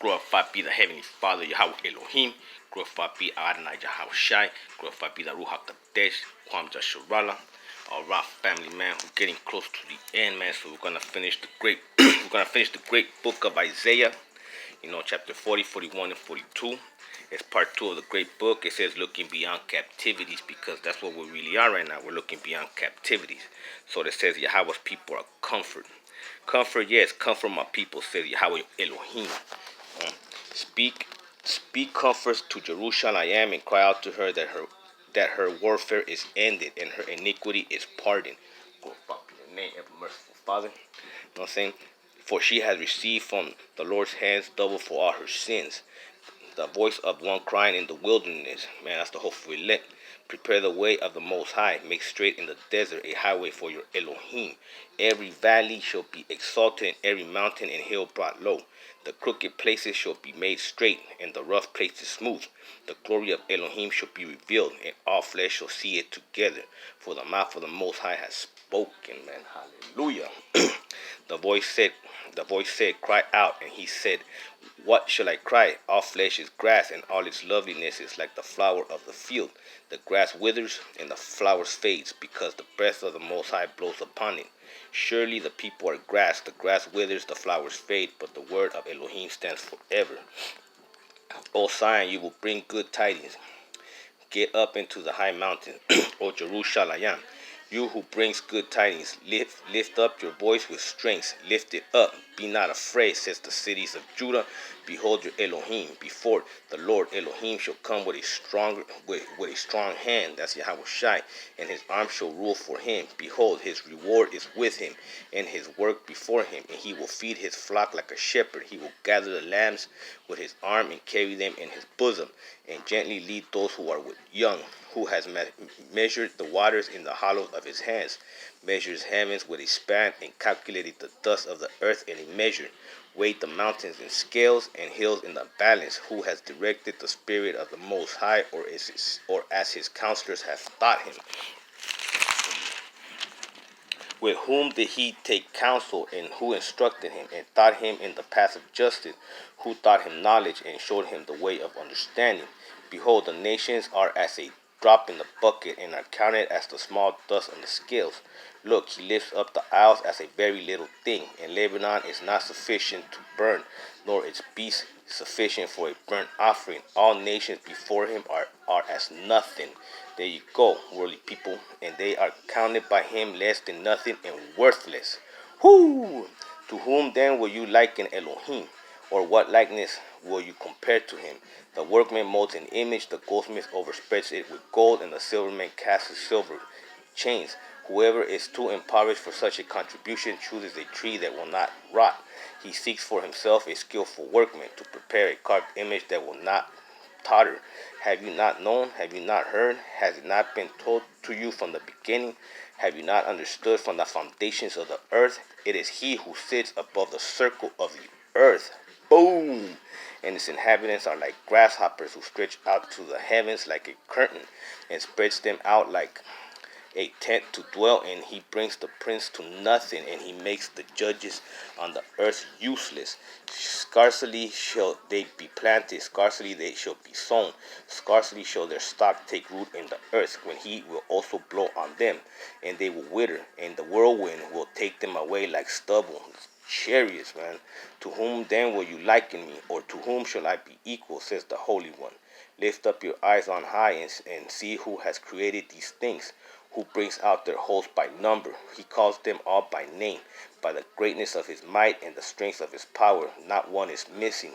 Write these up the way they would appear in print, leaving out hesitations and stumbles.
Glorified be the Heavenly Father, Yahweh Elohim. Glorified be Adonai Yahweh Shai. Glorified be the Ruach HaKodesh, Kwam Jasharala. All right, family, man, we're getting close to the end, man. So we're gonna finish the great, we're gonna finish the great book of Isaiah. Chapter 40, 41, and 42. It's part 2 of the great book. It says looking beyond captivities, because that's what we really are right now. We're looking beyond captivities. So it says Yahweh's people are comfort. Comfort, yes, comfort my people, says Yahweh Elohim. Speak comforts to Jerusalem, I am, and cry out to her that her warfare is ended and her iniquity is pardoned. Go fuck in the name of merciful Father. You know what I'm saying? For she has received from the Lord's hands double for all her sins. The voice of one crying in the wilderness. Man, that's the hopeful elect. Prepare the way of the Most High. Make straight in the desert a highway for your Elohim. Every valley shall be exalted, and every mountain and hill brought low. The crooked places shall be made straight, and the rough places smooth. The glory of Elohim shall be revealed, and all flesh shall see it together. For the mouth of the Most High has spoken, man. Hallelujah. The voice said, cry out. And he said, what shall I cry? All flesh is grass, and all its loveliness is like the flower of the field. The grass withers, and the flowers fades, because the breath of the Most High blows upon it. Surely the people are grass. The grass withers, the flowers fade, but the word of Elohim stands forever. O Zion, you will bring good tidings. Get up into the high mountain, O Jerusalem. You who brings good tidings, lift up your voice with strength. Lift it up. Be not afraid, says the cities of Judah. Behold your Elohim. Before the Lord Elohim shall come with a strong hand. That's Yahweh Shai. And his arm shall rule for him. Behold, his reward is with him, and his work before him. And he will feed his flock like a shepherd. He will gather the lambs with his arm and carry them in his bosom, and gently lead those who are with young. Who has measured the waters in the hollow of his hands, measures heavens with a span, and calculated the dust of the earth in a measure, weighed the mountains in scales and hills in the balance. Who has directed the spirit of the Most High, or as his counselors have taught him? With whom did he take counsel, and who instructed him, and taught him in the path of justice? Who taught him knowledge, and showed him the way of understanding? Behold, the nations are as a drop in the bucket, and are counted as the small dust on the scales. Look, he lifts up the isles as a very little thing, and Lebanon is not sufficient to burn, nor its beasts sufficient for a burnt offering. All nations before him are as nothing. There you go, worldly people, and they are counted by him less than nothing and worthless. Whoo! To whom then will you liken Elohim? Or what likeness will you compare to him? The workman molds an image, the goldsmith overspreads it with gold, and the silverman casts silver chains. Whoever is too impoverished for such a contribution chooses a tree that will not rot. He seeks for himself a skillful workman to prepare a carved image that will not totter. Have you not known? Have you not heard? Has it not been told to you from the beginning? Have you not understood from the foundations of the earth? It is he who sits above the circle of the earth. Boom! And its inhabitants are like grasshoppers, who stretch out to the heavens like a curtain, and spreads them out like a tent to dwell in. He brings the prince to nothing, and he makes the judges on the earth useless. Scarcely shall they be planted, scarcely they shall be sown, scarcely shall their stock take root in the earth, when he will also blow on them, and they will wither, and the whirlwind will take them away like stubble. Chariots, man. To whom then will you liken me, or to whom shall I be equal, says the Holy One. Lift up your eyes on high, and see who has created these things, who brings out their host by number. He calls them all by name, by the greatness of his might and the strength of his power. Not one is missing.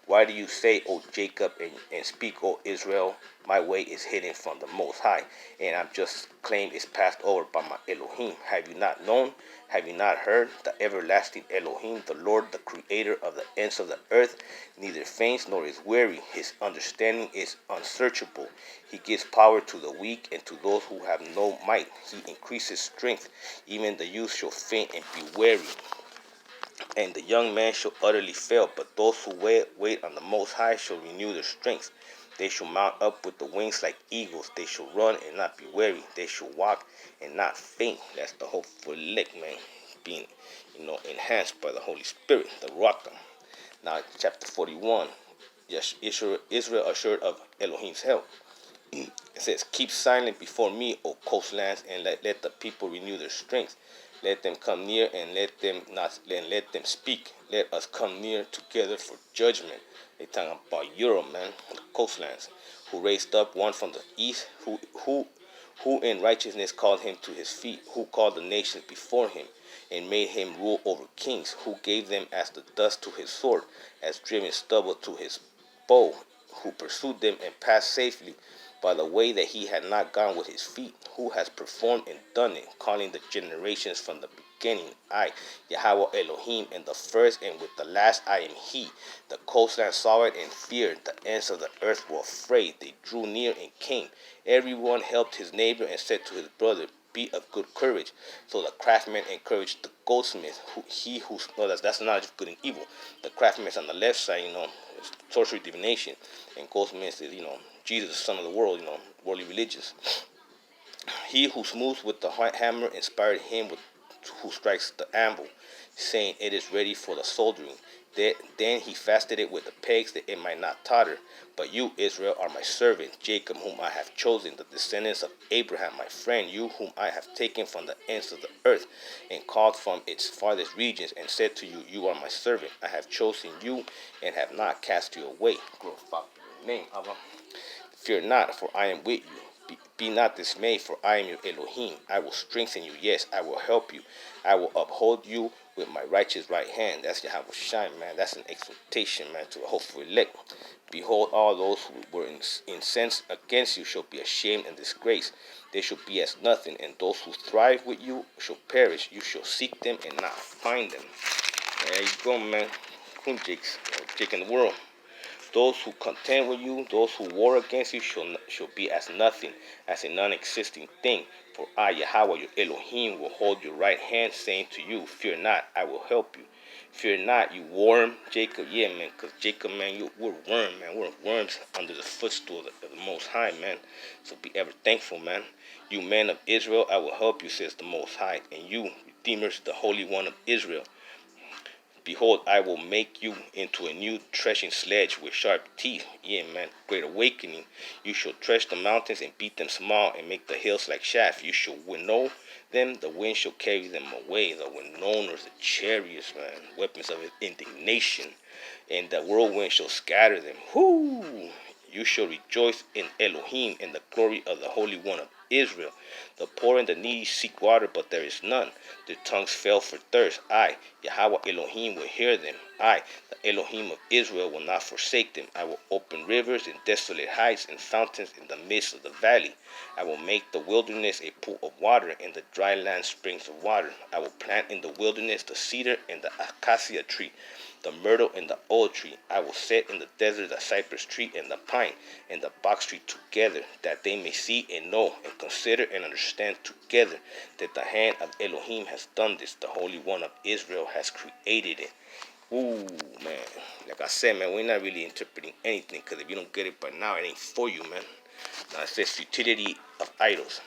Why do you say, O Jacob, and speak, O Israel, my way is hidden from the Most High, and I'm just claimed is passed over by my Elohim? Have you not known? Have you not heard? The everlasting Elohim, the Lord, the creator of the ends of the earth, neither faints nor is weary. His understanding is unsearchable. He gives power to the weak, and to those who have no might he increases strength. Even the youth shall faint and be weary, and the young man shall utterly fail. But those who wait on the Most High shall renew their strength. They shall mount up with the wings like eagles. They shall run and not be weary. They shall walk and not faint. That's the hopeful elect, man, being enhanced by the Holy Spirit, the Ruach. Now, chapter 41. Yes, Israel assured of Elohim's help. It says, keep silent before me, O coastlands, and let the people renew their strength. Let them come near and let them speak. Let us come near together for judgment. They talking about Europe, man, the coastlands, who raised up one from the east, who in righteousness called him to his feet, who called the nations before him, and made him rule over kings, who gave them as the dust to his sword, as driven stubble to his bow, who pursued them and passed safely by the way that he had not gone with his feet, who has performed and done it, calling the generations from the beginning. I, Yahweh Elohim, and the first and with the last I am he. The coastland saw it and feared. The ends of the earth were afraid. They drew near and came. Everyone helped his neighbor and said to his brother, be of good courage. So the craftsman encouraged the goldsmith, that's the knowledge of good and evil. The craftsman is on the left side, it's sorcery, divination, and goldsmith is, Jesus, the son of the world, worldly religions. He who smooths with the hammer inspired him who strikes the anvil, saying, it is ready for the soldering. Then he fastened it with the pegs that it might not totter. But you, Israel, are my servant, Jacob, whom I have chosen, the descendants of Abraham, my friend, you whom I have taken from the ends of the earth, and called from its farthest regions, and said to you, you are my servant. I have chosen you, and have not cast you away. Glorify your name, Abba. Fear not, for I am with you. Be not dismayed, for I am your Elohim. I will strengthen you. Yes, I will help you. I will uphold you with my righteous right hand. That's Yahweh Shai, man. That's an exhortation, man, to the hopeful elect. Behold, all those who were incensed against you shall be ashamed and disgraced. They shall be as nothing, and those who thrive with you shall perish. You shall seek them and not find them. There you go, man. Kunjiks, Jake in the world. Those who contend with you, those who war against you, shall be as nothing, as a non-existing thing. For I, Yahweh, your Elohim, will hold your right hand, saying to you, fear not, I will help you. Fear not, you worm, Jacob. Yeah, man, because Jacob, man, we're worm, man. We're worms under the footstool of the Most High, man. So be ever thankful, man. You men of Israel, I will help you, says the Most High. And you, redeemers, the Holy One of Israel. Behold, I will make you into a new threshing sledge with sharp teeth. Yeah, man, great awakening. You shall thresh the mountains and beat them small and make the hills like chaff. You shall winnow them, the wind shall carry them away. The winnowners, the chariots, man, weapons of indignation, and the whirlwind shall scatter them. Whoo! You shall rejoice in Elohim, in the glory of the Holy One of Israel. The poor and the needy seek water, but there is none. Their tongues fail for thirst. I, Yahweh Elohim, will hear them. I, the Elohim of Israel, will not forsake them. I will open rivers in desolate heights and fountains in the midst of the valley. I will make the wilderness a pool of water, and the dry land springs of water. I will plant in the wilderness the cedar and the acacia tree, the myrtle and the oak tree. I will set in the desert the cypress tree and the pine and the box tree together, that they may see and know and consider and understand together that the hand of Elohim has done this. The Holy One of Israel has created it. Ooh, man. Like I said, man, we're not really interpreting anything, because if you don't get it by now, it ain't for you, man. Now it says futility of idols.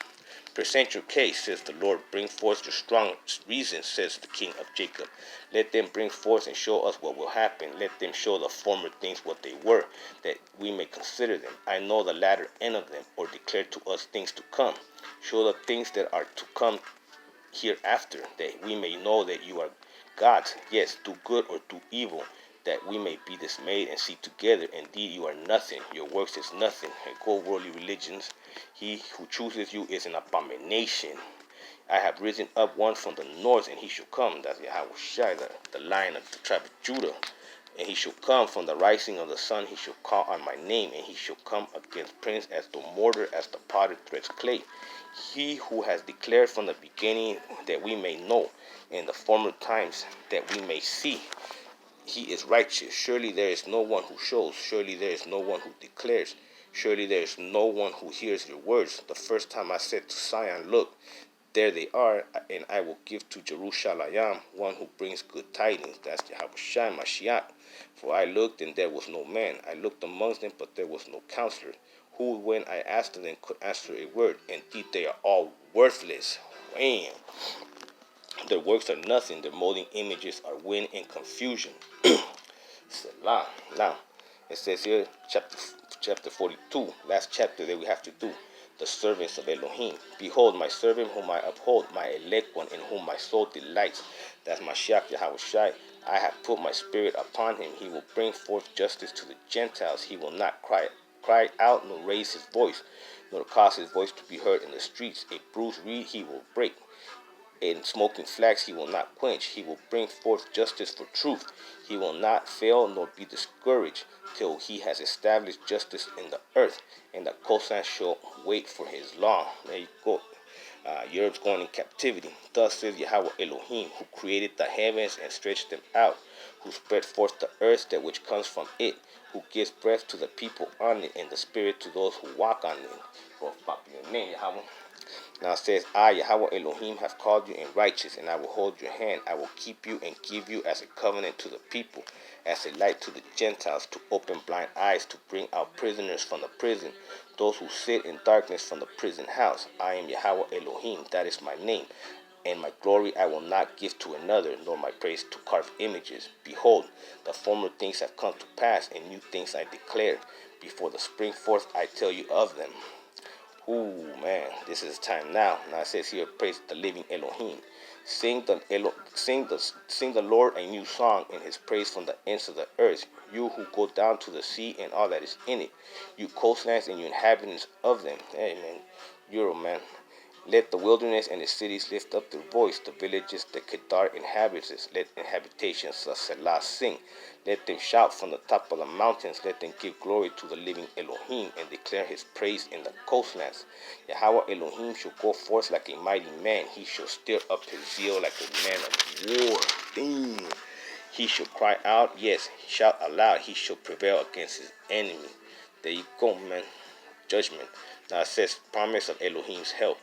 Present your case, says the Lord. Bring forth your strong reasons, says the King of Jacob. Let them bring forth and show us what will happen. Let them show the former things what they were, that we may consider them. I know the latter end of them, or declare to us things to come. Show the things that are to come hereafter, that we may know that you are gods. Yes, do good or do evil, that we may be dismayed and see together. Indeed, you are nothing. Your works is nothing. And go worldly religions. He who chooses you is an abomination. I have risen up one from the north, and he shall come. That's Yahweh Shai, the lion of the tribe of Judah. And he shall come from the rising of the sun. He shall call on my name, and he shall come against prince as the mortar, as the potter threads clay. He who has declared from the beginning, that we may know, in the former times that we may see. He is righteous. Surely there is no one who shows. Surely there is no one who declares. Surely there is no one who hears your words. The first time I said to Zion, look, there they are, and I will give to Jerusalem one who brings good tidings. That's Yahweh Shai Mashiach. For I looked, and there was no man. I looked amongst them, but there was no counselor, who, when I asked them, could answer a word. Indeed, they are all worthless. Wham! Their works are nothing. Their molding images are wind and confusion. Selah. Now, it says here, chapter 42, last chapter that we have to do. The servants of Elohim. Behold, my servant whom I uphold, my elect one in whom my soul delights. That's Mashiach Yahushai. I have put my spirit upon him. He will bring forth justice to the Gentiles. He will not cry out, nor raise his voice, nor cause his voice to be heard in the streets. A bruised reed he will break. In smoking flax he will not quench. He will bring forth justice for truth. He will not fail nor be discouraged till he has established justice in the earth, and the coastland shall wait for his law. There you go. Europe's going in captivity. Thus says Yahweh Elohim, who created the heavens and stretched them out, who spread forth the earth, that which comes from it, who gives breath to the people on it, and the spirit to those who walk on it. Go pop your name, Yahweh. Now it says, I, Yahweh Elohim, have called you in righteous, and I will hold your hand. I will keep you and give you as a covenant to the people, as a light to the Gentiles, to open blind eyes, to bring out prisoners from the prison, those who sit in darkness from the prison house. I am Yahweh Elohim, that is my name. And my glory I will not give to another, nor my praise to carved images. Behold, the former things have come to pass, and new things I declare. Before the spring forth I tell you of them. Ooh, man, this is time now. Now it says here, praise the living Elohim. Sing the Lord a new song in his praise from the ends of the earth. You who go down to the sea and all that is in it. You coastlands and you inhabitants of them. Hey, man, Euro, man. Let the wilderness and the cities lift up their voice, the villages, the Kedar inhabitants, let inhabitations of Selah sing. Let them shout from the top of the mountains, let them give glory to the living Elohim, and declare his praise in the coastlands. Yahweh Elohim shall go forth like a mighty man, he shall stir up his zeal like a man of war. Damn. He shall cry out, yes, shout aloud, he shall prevail against his enemy. There you go, man. Judgment. Now it says, promise of Elohim's help.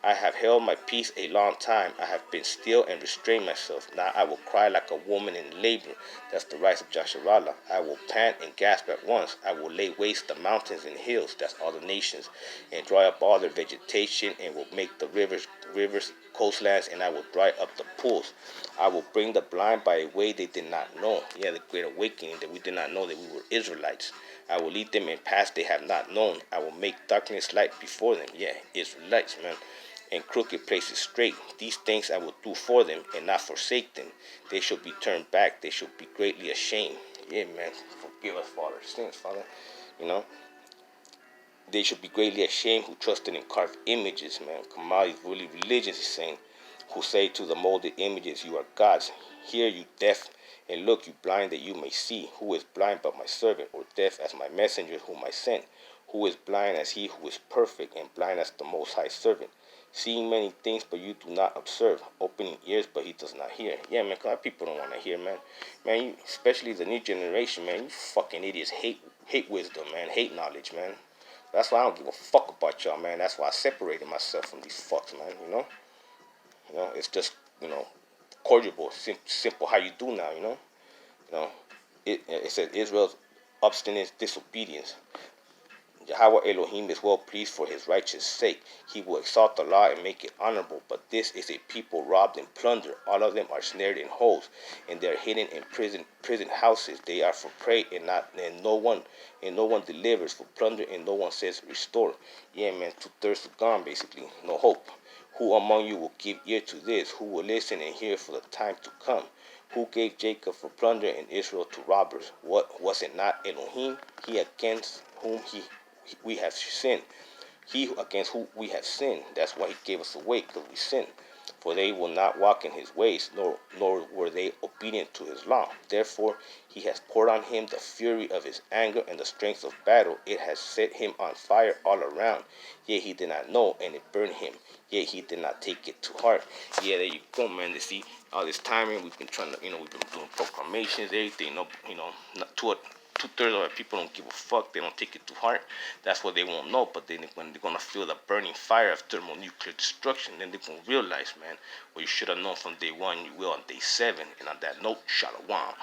I have held my peace a long time. I have been still and restrained myself. Now I will cry like a woman in labor. That's the rise of Jasharallah. I will pant and gasp at once. I will lay waste the mountains and hills. That's all the nations. And dry up all their vegetation, and will make the rivers, coastlands, and I will dry up the pools. I will bring the blind by a way they did not know. Yeah, the great awakening that we did not know that we were Israelites. I will lead them in paths they have not known. I will make darkness light before them. Yeah, Israelites, man. And crooked places straight. These things I will do for them and not forsake them. They shall be turned back. They shall be greatly ashamed. Yeah, man. Forgive us for our sins, Father. You know. They shall be greatly ashamed who trusted in carved images, man. Kamali's really religions is saying, who say to the molded images, you are gods. Hear, you deaf, and look, you blind, that you may see. Who is blind but my servant, or deaf as my messenger whom I sent? Who is blind as he who is perfect, and blind as the Most High servant? Seeing many things, but you do not observe. Opening ears, but he does not hear. Yeah, man, because people don't want to hear, man. Man, you, especially the new generation, man, you fucking idiots hate wisdom, man. Hate knowledge, man. That's why I don't give a fuck about y'all, man. That's why I separated myself from these fucks, man, you know? You know, it's just, you know, cordial, simple how you do now, you know? You know, it says Israel's obstinate disobedience. Yahweh Elohim is well pleased for his righteous sake. He will exalt the law and make it honorable. But this is a people robbed and plundered. All of them are snared in holes, and they are hidden in prison houses. They are for prey, and no one delivers, for plunder, and no one says restore. Yeah, man, 2/3 are gone, basically. No hope. Who among you will give ear to this? Who will listen and hear for the time to come? Who gave Jacob for plunder and Israel to robbers? What was it not Elohim? He against whom we have sinned. He against whom we have sinned. That's why he gave us away, because we sinned. For they will not walk in his ways, nor were they obedient to his law. Therefore he has poured on him the fury of his anger and the strength of battle. It has set him on fire all around. Yet he did not know, and it burned him. Yet he did not take it to heart. Yeah, there you go, man. You see, all this timing, we've been trying to, we've been doing proclamations, everything. Not 2/3 of our people don't give a fuck. They don't take it to heart. That's what they won't know. But then when they're going to feel the burning fire of thermonuclear destruction, then they're going to realize, man, what you should have known from day one, you will on day 7. And on that note, shalom.